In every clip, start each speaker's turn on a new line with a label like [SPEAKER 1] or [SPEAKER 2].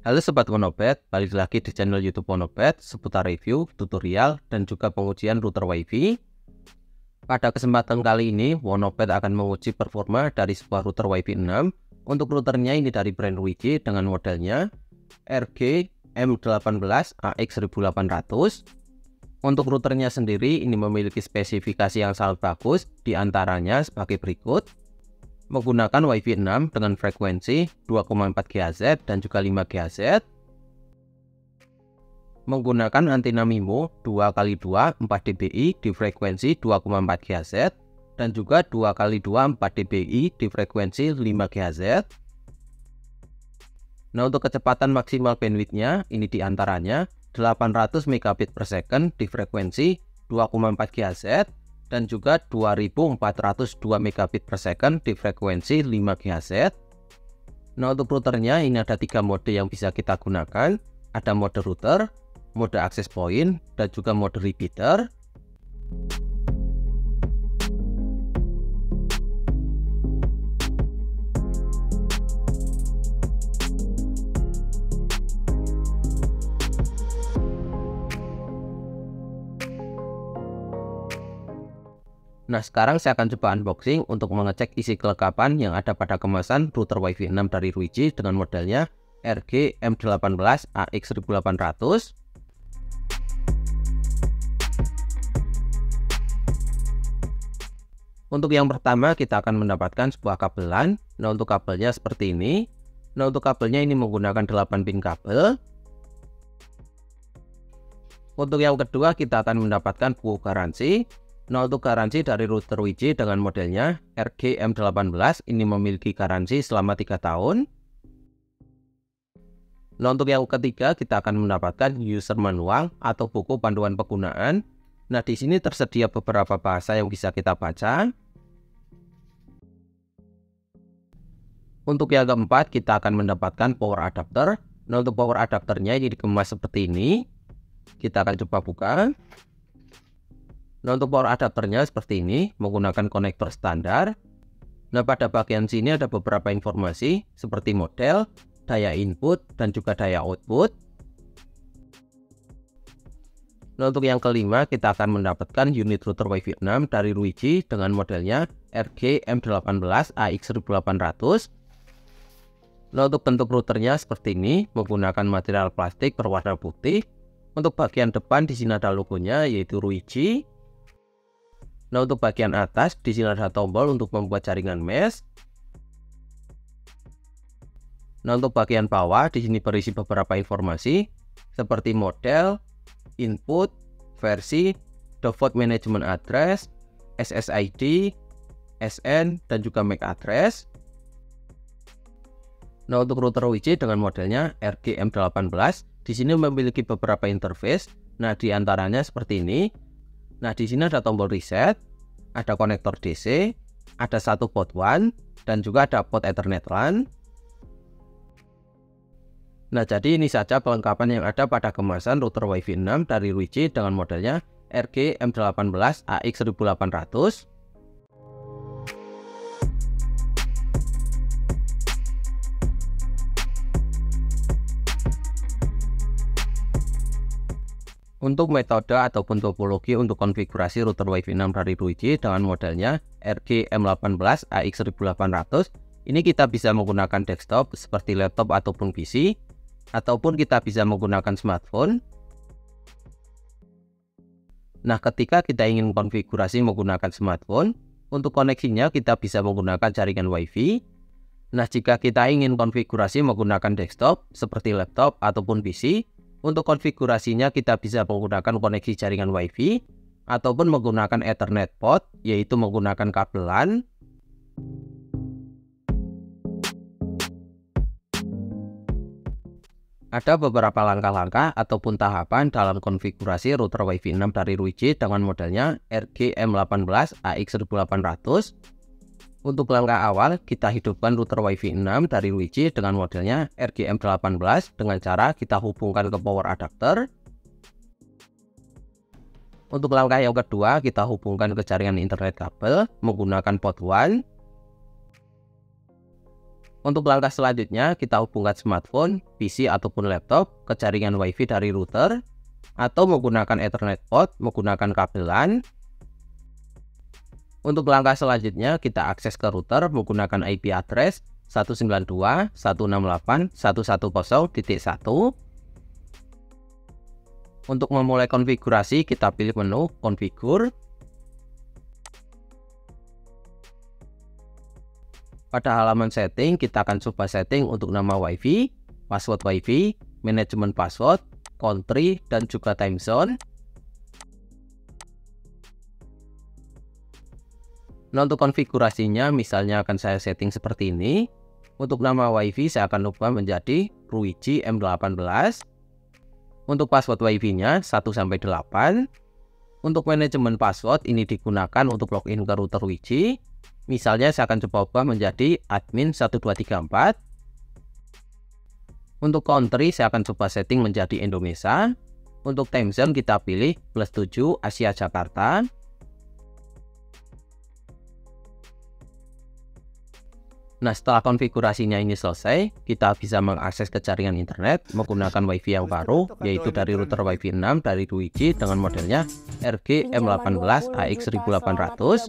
[SPEAKER 1] Halo Sobat Wonoped, balik lagi di channel YouTube Wonoped seputar review, tutorial, dan juga pengujian router WiFi. Pada kesempatan kali ini, Wonoped akan menguji performa dari sebuah router WiFi 6. Untuk routernya ini dari brand Wigi dengan modelnya RG M18 AX1800. Untuk routernya sendiri ini memiliki spesifikasi yang sangat bagus, diantaranya sebagai berikut. Menggunakan WiFi 6 dengan frekuensi 2,4 GHz dan juga 5 GHz. Menggunakan antena MIMO 2x2 4 dBi di frekuensi 2,4 GHz dan juga 2x2 4 dBi di frekuensi 5 GHz. Nah, untuk kecepatan maksimal bandwidthnya ini diantaranya 800 Mbps di frekuensi 2,4 GHz dan juga 2402 Mbps di frekuensi 5 GHz. Nah, untuk routernya ini ada 3 mode yang bisa kita gunakan. Ada mode router, mode access point, dan juga mode repeater. Nah, sekarang saya akan coba unboxing untuk mengecek isi kelengkapan yang ada pada kemasan router WiFi 6 dari Wigi dengan modelnya RG M18 AX1800. Untuk yang pertama kita akan mendapatkan sebuah kabelan. Nah, untuk kabelnya seperti ini. Nah, untuk kabelnya ini menggunakan 8 pin kabel. Untuk yang kedua kita akan mendapatkan buku garansi. Nah, untuk garansi dari router Wigi dengan modelnya RG M18 ini memiliki garansi selama 3 tahun. Nah, untuk yang ketiga kita akan mendapatkan user manual atau buku panduan penggunaan. Nah, di sini tersedia beberapa bahasa yang bisa kita baca. Untuk yang keempat kita akan mendapatkan power adapter. Nah, untuk power adapternya ini dikemas seperti ini. Kita akan coba buka. Nah, untuk power adapternya seperti ini, menggunakan konektor standar. Nah, pada bagian sini ada beberapa informasi seperti model, daya input, dan juga daya output. Nah, untuk yang kelima, kita akan mendapatkan unit router WiFi 6 dari Wigi dengan modelnya RG M18 AX1800. Nah, untuk bentuk routernya seperti ini, menggunakan material plastik berwarna putih. Untuk bagian depan di sini ada logonya yaitu Wigi. Nah, untuk bagian atas di sini ada tombol untuk membuat jaringan mesh. Nah, untuk bagian bawah di sini berisi beberapa informasi seperti model, input, versi, default management address, SSID, SN, dan juga MAC address. Nah, untuk router Wigi dengan modelnya RG M18 di sini memiliki beberapa interface. Nah, di antaranya seperti ini. Nah, di sini ada tombol reset, ada konektor DC, ada satu port WAN, dan juga ada port Ethernet LAN. Nah, jadi ini saja kelengkapan yang ada pada kemasan router WiFi 6 dari Wigi dengan modelnya RG M18 AX1800. Untuk metode ataupun topologi untuk konfigurasi router WiFi 6 dari Wigi dengan modelnya RG M18 AX1800, ini kita bisa menggunakan desktop seperti laptop ataupun PC, ataupun kita bisa menggunakan smartphone. Nah, ketika kita ingin konfigurasi menggunakan smartphone, untuk koneksinya kita bisa menggunakan jaringan WiFi. Nah, jika kita ingin konfigurasi menggunakan desktop seperti laptop ataupun PC, untuk konfigurasinya kita bisa menggunakan koneksi jaringan WiFi ataupun menggunakan Ethernet port, yaitu menggunakan kabel LAN. Ada beberapa langkah-langkah ataupun tahapan dalam konfigurasi router WiFi 6 dari Wigi dengan modelnya RG M18 AX1800. Untuk langkah awal, kita hidupkan router WiFi 6 dari Wigi dengan modelnya RG M18 dengan cara kita hubungkan ke power adapter. Untuk langkah yang kedua, kita hubungkan ke jaringan internet kabel menggunakan port WAN. Untuk langkah selanjutnya, kita hubungkan smartphone, PC ataupun laptop ke jaringan WiFi dari router atau menggunakan Ethernet port menggunakan kabel LAN. Untuk langkah selanjutnya, kita akses ke router menggunakan IP address 192.168.110.1. Untuk memulai konfigurasi, kita pilih menu Configure. Pada halaman setting, kita akan coba setting untuk nama WiFi, password WiFi, manajemen password, country, dan juga time zone. Nah, untuk konfigurasinya, misalnya akan saya setting seperti ini. Untuk nama WiFi, saya akan ubah menjadi Ruiji M18. Untuk password WiFi-nya 1-8. Untuk manajemen password, ini digunakan untuk login ke router Ruiji. Misalnya saya akan coba ubah menjadi admin 1234. Untuk country saya akan coba setting menjadi Indonesia. Untuk time zone kita pilih +7 Asia Jakarta. Nah, setelah konfigurasinya ini selesai, kita bisa mengakses ke jaringan internet menggunakan WiFi yang baru, yaitu dari router WiFi 6 dari Ruiji dengan modelnya RG M18 AX1800.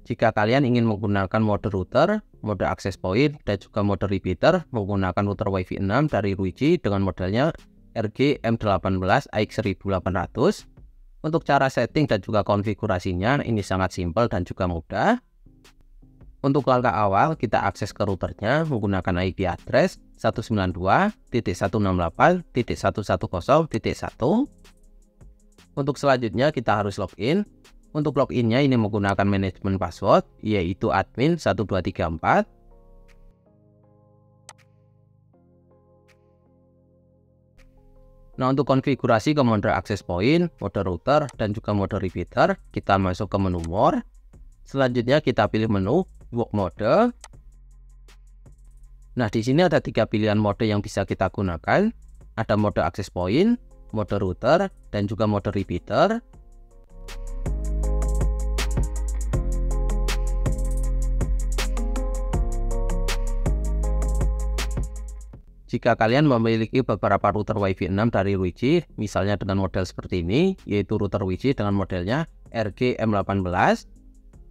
[SPEAKER 1] Jika kalian ingin menggunakan mode router, mode access point, dan juga mode repeater menggunakan router WiFi 6 dari Ruiji dengan modelnya RG M18 AX1800. Untuk cara setting dan juga konfigurasinya ini sangat simpel dan juga mudah. Untuk langkah awal, kita akses ke routernya menggunakan IP address 192.168.110.1. Untuk selanjutnya kita harus login. Untuk loginnya ini menggunakan manajemen password, yaitu admin 1234. Nah, untuk konfigurasi ke mode access point, mode router, dan juga mode repeater, kita masuk ke menu more. Selanjutnya kita pilih menu work mode. Nah, di sini ada 3 pilihan mode yang bisa kita gunakan. Ada mode access point, mode router, dan juga mode repeater. Jika kalian memiliki beberapa router WiFi 6 dari Ruiji, misalnya dengan model seperti ini, yaitu router Ruiji dengan modelnya RG M18,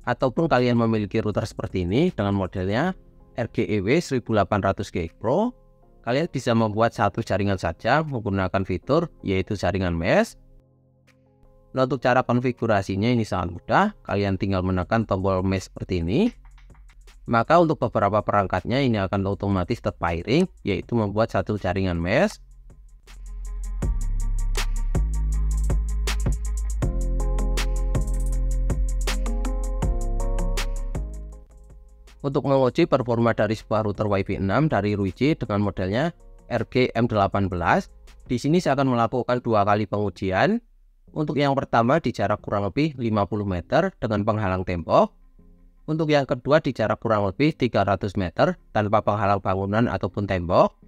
[SPEAKER 1] ataupun kalian memiliki router seperti ini dengan modelnya RGEW 1800G Pro, kalian bisa membuat satu jaringan saja menggunakan fitur yaitu jaringan mesh. Nah, untuk cara konfigurasinya ini sangat mudah, kalian tinggal menekan tombol mesh seperti ini. Maka untuk beberapa perangkatnya ini akan otomatis terpairing, yaitu membuat satu jaringan mesh. Untuk menguji performa dari sebuah router WiFi 6 dari Ruiji dengan modelnya RG M18, di sini saya akan melakukan 2 kali pengujian. Untuk yang pertama di jarak kurang lebih 50 meter dengan penghalang tembok. Untuk yang kedua di jarak kurang lebih 300 meter tanpa penghalang bangunan ataupun tembok.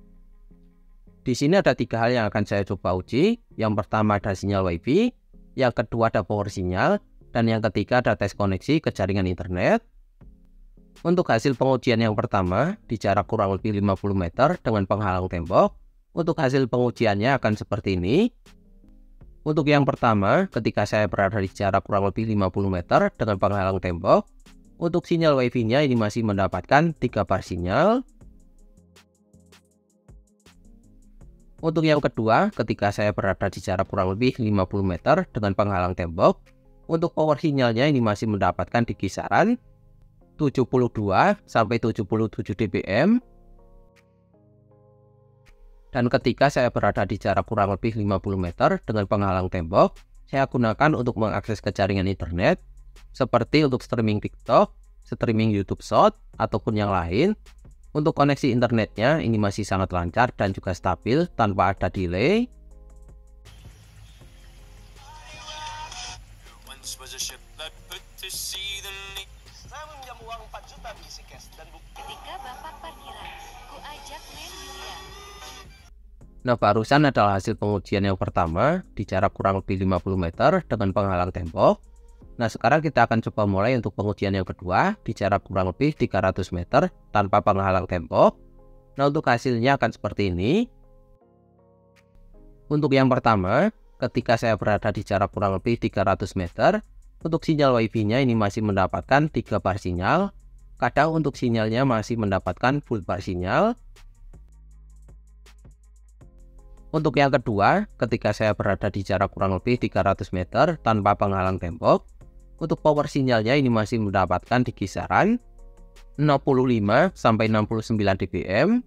[SPEAKER 1] Di sini ada 3 hal yang akan saya coba uji. Yang pertama ada sinyal WiFi, yang kedua ada power sinyal, dan yang ketiga ada tes koneksi ke jaringan internet. Untuk hasil pengujian yang pertama di jarak kurang lebih 50 meter dengan penghalang tembok, untuk hasil pengujiannya akan seperti ini. Untuk yang pertama, ketika saya berada di jarak kurang lebih 50 meter dengan penghalang tembok, untuk sinyal WiFi-nya ini masih mendapatkan 3 bar sinyal. Untuk yang kedua, ketika saya berada di jarak kurang lebih 50 meter dengan penghalang tembok, untuk power sinyalnya ini masih mendapatkan di kisaran 72 sampai 77 dBm. Dan ketika saya berada di jarak kurang lebih 50 meter dengan penghalang tembok, saya gunakan untuk mengakses ke jaringan internet, seperti untuk streaming TikTok, streaming YouTube Short, ataupun yang lain. Untuk koneksi internetnya ini masih sangat lancar dan juga stabil tanpa ada delay.
[SPEAKER 2] Ketika bapak parkiran, ku ajak main biliar.
[SPEAKER 1] Nah, barusan adalah hasil pengujian yang pertama di jarak kurang lebih 50 meter dengan penghalang tembok. Nah, sekarang kita akan coba mulai untuk pengujian yang kedua di jarak kurang lebih 300 meter tanpa penghalang tembok. Nah, untuk hasilnya akan seperti ini. Untuk yang pertama, ketika saya berada di jarak kurang lebih 300 meter, untuk sinyal WiFi-nya ini masih mendapatkan 3 bar sinyal. Kadang untuk sinyalnya masih mendapatkan full bar sinyal. Untuk yang kedua, ketika saya berada di jarak kurang lebih 300 meter tanpa penghalang tembok, untuk power sinyalnya ini masih mendapatkan di kisaran 65 sampai 69 dBm.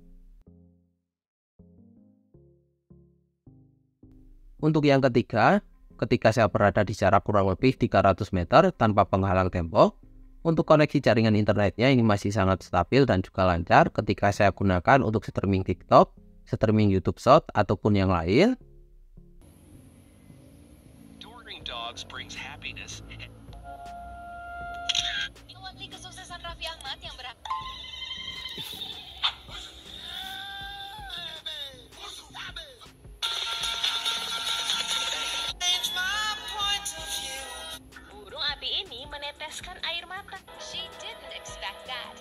[SPEAKER 1] Untuk yang ketiga, ketika saya berada di jarak kurang lebih 300 meter tanpa penghalang tembok, untuk koneksi jaringan internetnya ini masih sangat stabil dan juga lancar ketika saya gunakan untuk streaming TikTok, streaming YouTube Short, ataupun yang lain.
[SPEAKER 2] Mewakili kesuksesan Raffi Ahmad yang burung api ini meneteskan air mata. She didn't expect that.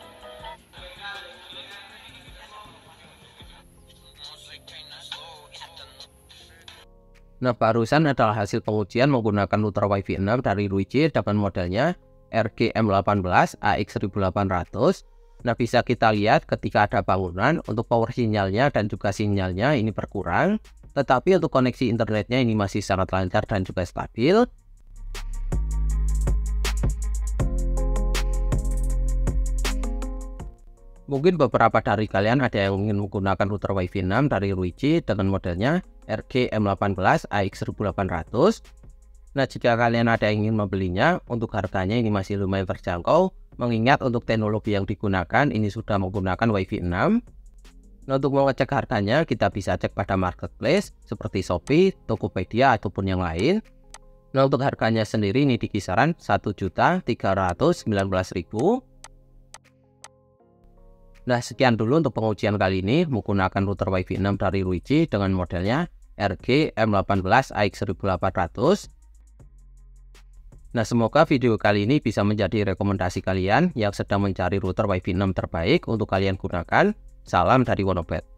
[SPEAKER 1] Nah, barusan adalah hasil pengujian menggunakan router Wi-Fi 6 dari Ruijie dengan modelnya RG-M18 AX1800. Nah, bisa kita lihat ketika ada bangunan, untuk power sinyalnya dan juga sinyalnya ini berkurang. Tetapi untuk koneksi internetnya ini masih sangat lancar dan juga stabil. Mungkin beberapa dari kalian ada yang ingin menggunakan router Wi-Fi 6 dari Ruijie dengan modelnya RG-M18 AX1800. Nah, jika kalian ada yang ingin membelinya, untuk harganya ini masih lumayan terjangkau, mengingat untuk teknologi yang digunakan ini sudah menggunakan Wi-Fi 6. Nah, untuk mengecek harganya, kita bisa cek pada marketplace seperti Shopee, Tokopedia, ataupun yang lain. Nah, untuk harganya sendiri ini di kisaran 1.319.000. Nah, sekian dulu untuk pengujian kali ini menggunakan router Wi-Fi 6 dari Ruijie dengan modelnya RG-M18 AX1800. Nah, semoga video kali ini bisa menjadi rekomendasi kalian yang sedang mencari router Wi-Fi 6 terbaik untuk kalian gunakan. Salam dari Wonopet.